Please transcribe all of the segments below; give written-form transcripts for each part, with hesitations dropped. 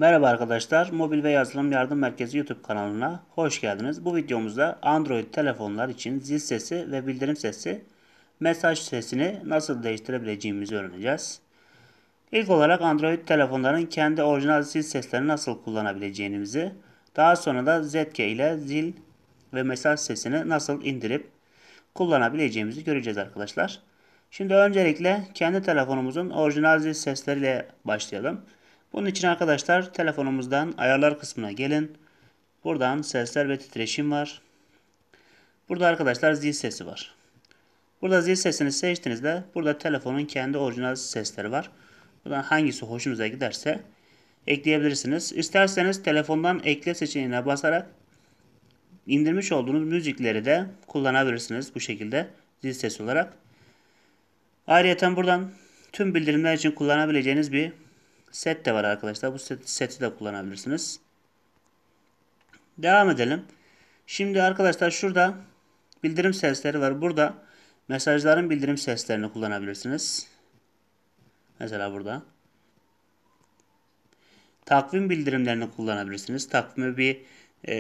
Merhaba arkadaşlar, Mobil ve Yazılım Yardım Merkezi YouTube kanalına hoş geldiniz. Bu videomuzda Android telefonlar için zil sesi ve bildirim sesi, mesaj sesini nasıl değiştirebileceğimizi öğreneceğiz. İlk olarak Android telefonların kendi orijinal zil seslerini nasıl kullanabileceğimizi, daha sonra da ZK ile zil ve mesaj sesini nasıl indirip kullanabileceğimizi göreceğiz arkadaşlar. Şimdi öncelikle kendi telefonumuzun orijinal zil sesleriyle başlayalım. Bunun için arkadaşlar telefonumuzdan ayarlar kısmına gelin. Buradan sesler ve titreşim var. Burada arkadaşlar zil sesi var. Burada zil sesini seçtiğinizde burada telefonun kendi orijinal sesleri var. Buradan hangisi hoşunuza giderse ekleyebilirsiniz. İsterseniz telefondan ekle seçeneğine basarak indirmiş olduğunuz müzikleri de kullanabilirsiniz bu şekilde zil sesi olarak. Ayrıca buradan tüm bildirimler için kullanabileceğiniz bir set de var arkadaşlar. Bu seti de kullanabilirsiniz. Devam edelim. Şimdi arkadaşlar şurada bildirim sesleri var. Burada mesajların bildirim seslerini kullanabilirsiniz. Mesela burada. Takvim bildirimlerini kullanabilirsiniz. Takvime bir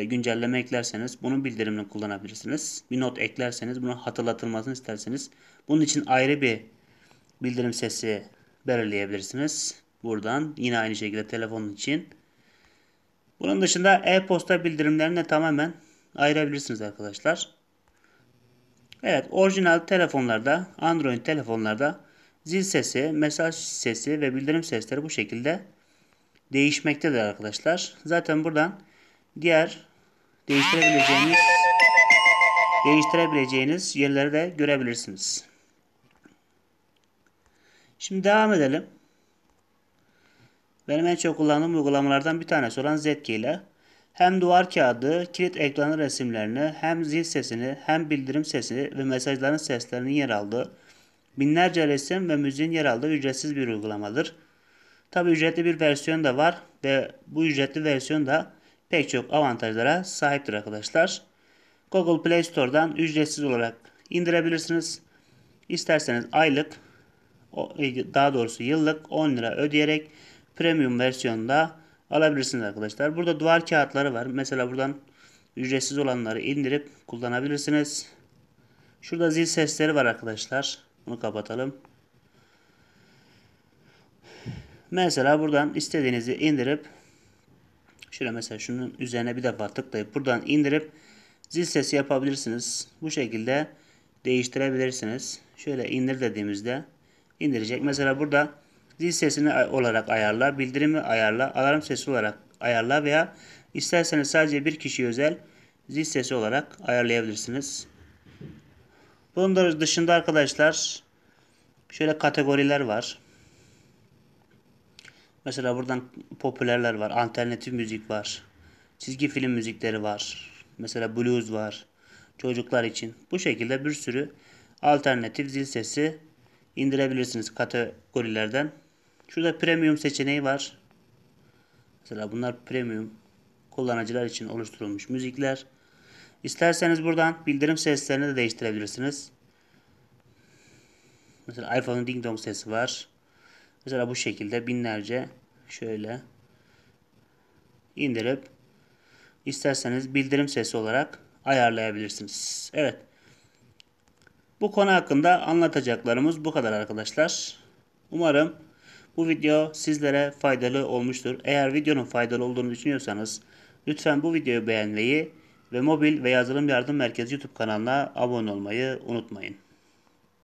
güncelleme eklerseniz bunun bildirimini kullanabilirsiniz. Bir not eklerseniz bunun hatırlatılmasını isterseniz bunun için ayrı bir bildirim sesi belirleyebilirsiniz. Buradan yine aynı şekilde telefonun için. Bunun dışında e-posta bildirimlerini de tamamen ayırabilirsiniz arkadaşlar. Evet, orijinal telefonlarda, Android telefonlarda zil sesi, mesaj sesi ve bildirim sesleri bu şekilde değişmektedir arkadaşlar. Zaten buradan diğer değiştirebileceğiniz yerleri de görebilirsiniz. Şimdi devam edelim. Benim en çok kullandığım uygulamalardan bir tanesi olan ZK ile hem duvar kağıdı, kilit ekranı resimlerini, hem zil sesini, hem bildirim sesini ve mesajların seslerinin yer aldığı, binlerce resim ve müziğin yer aldığı ücretsiz bir uygulamadır. Tabi ücretli bir versiyon da var ve bu ücretli versiyon da pek çok avantajlara sahiptir arkadaşlar. Google Play Store'dan ücretsiz olarak indirebilirsiniz. İsterseniz aylık, daha doğrusu yıllık 10 lira ödeyerek premium versiyonda alabilirsiniz arkadaşlar. Burada duvar kağıtları var. Mesela buradan ücretsiz olanları indirip kullanabilirsiniz. Şurada zil sesleri var arkadaşlar. Bunu kapatalım. Mesela buradan istediğinizi indirip şöyle mesela şunun üzerine bir defa tıklayıp buradan indirip zil sesi yapabilirsiniz. Bu şekilde değiştirebilirsiniz. Şöyle indir dediğimizde indirecek. Mesela burada zil sesini olarak ayarla, bildirimi ayarla, alarm sesi olarak ayarla veya isterseniz sadece bir kişiye özel zil sesi olarak ayarlayabilirsiniz. Bunun dışında arkadaşlar şöyle kategoriler var. Mesela buradan popülerler var, alternatif müzik var, çizgi film müzikleri var. Mesela blues var. Çocuklar için. Bu şekilde bir sürü alternatif zil sesi indirebilirsiniz kategorilerden. Şurada premium seçeneği var. Mesela bunlar premium kullanıcılar için oluşturulmuş müzikler. İsterseniz buradan bildirim seslerini de değiştirebilirsiniz. Mesela iPhone'un ding dong sesi var. Mesela bu şekilde binlerce şöyle indirip isterseniz bildirim sesi olarak ayarlayabilirsiniz. Evet. Bu konu hakkında anlatacaklarımız bu kadar arkadaşlar. Umarım bu video sizlere faydalı olmuştur. Eğer videonun faydalı olduğunu düşünüyorsanız lütfen bu videoyu beğenmeyi ve Mobil ve Yazılım Yardım Merkezi YouTube kanalına abone olmayı unutmayın.